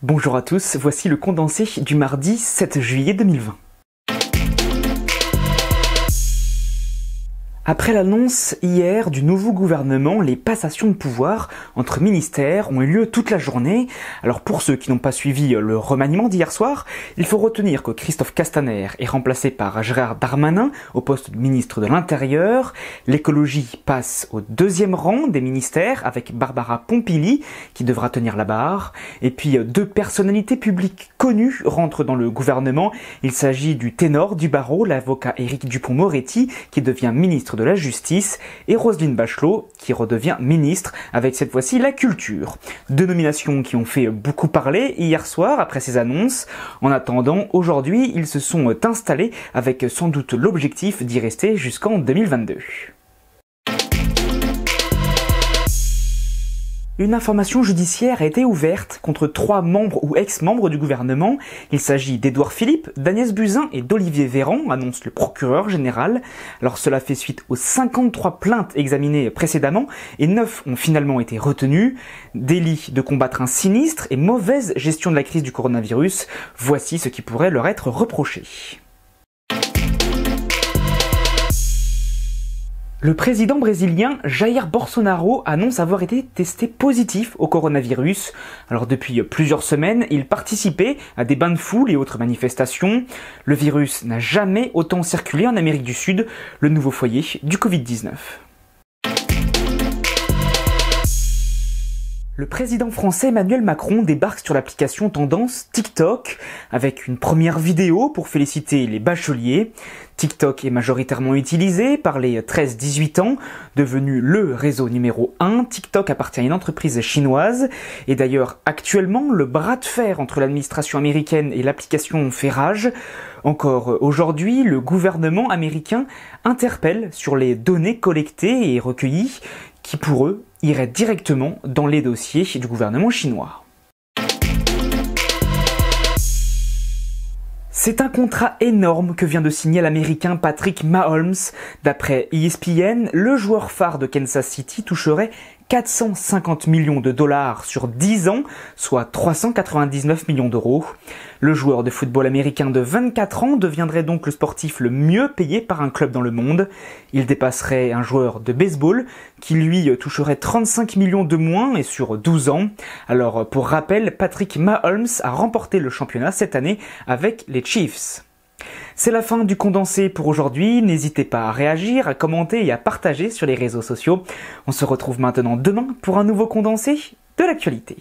Bonjour à tous, voici le condensé du mardi 7 juillet 2020. Après l'annonce hier du nouveau gouvernement, les passations de pouvoir entre ministères ont eu lieu toute la journée. Alors pour ceux qui n'ont pas suivi le remaniement d'hier soir, il faut retenir que Christophe Castaner est remplacé par Gérald Darmanin au poste de ministre de l'Intérieur. L'écologie passe au deuxième rang des ministères avec Barbara Pompili qui devra tenir la barre. Et puis deux personnalités publiques connues rentrent dans le gouvernement. Il s'agit du ténor du barreau, l'avocat Éric Dupond-Moretti qui devient ministre de la Justice et Roselyne Bachelot qui redevient ministre avec cette fois-ci la culture. Deux nominations qui ont fait beaucoup parler hier soir après ces annonces. En attendant, aujourd'hui, ils se sont installés avec sans doute l'objectif d'y rester jusqu'en 2022. Une information judiciaire a été ouverte contre 3 membres ou ex-membres du gouvernement. Il s'agit d'Édouard Philippe, d'Agnès Buzyn et d'Olivier Véran, annonce le procureur général. Alors cela fait suite aux 53 plaintes examinées précédemment et 9 ont finalement été retenues. Délit de combattre un sinistre et mauvaise gestion de la crise du coronavirus. Voici ce qui pourrait leur être reproché. Le président brésilien Jair Bolsonaro annonce avoir été testé positif au coronavirus. Alors depuis plusieurs semaines, il participait à des bains de foule et autres manifestations. Le virus n'a jamais autant circulé en Amérique du Sud, le nouveau foyer du Covid-19. Le président français Emmanuel Macron débarque sur l'application tendance TikTok avec une première vidéo pour féliciter les bacheliers. TikTok est majoritairement utilisé par les 13-18 ans, devenu le réseau numéro 1. TikTok appartient à une entreprise chinoise et d'ailleurs actuellement le bras de fer entre l'administration américaine et l'application fait rage. Encore aujourd'hui, le gouvernement américain interpelle sur les données collectées et recueillies qui pour eux iraient directement dans les dossiers du gouvernement chinois. C'est un contrat énorme que vient de signer l'américain Patrick Mahomes. D'après ESPN, le joueur phare de Kansas City toucherait 450 millions de dollars sur 10 ans, soit 399 millions d'euros. Le joueur de football américain de 24 ans deviendrait donc le sportif le mieux payé par un club dans le monde. Il dépasserait un joueur de baseball qui lui toucherait 35 millions de moins et sur 12 ans. Alors pour rappel, Patrick Mahomes a remporté le championnat cette année avec les Chiefs. C'est la fin du condensé pour aujourd'hui, n'hésitez pas à réagir, à commenter et à partager sur les réseaux sociaux. On se retrouve maintenant demain pour un nouveau condensé de l'actualité.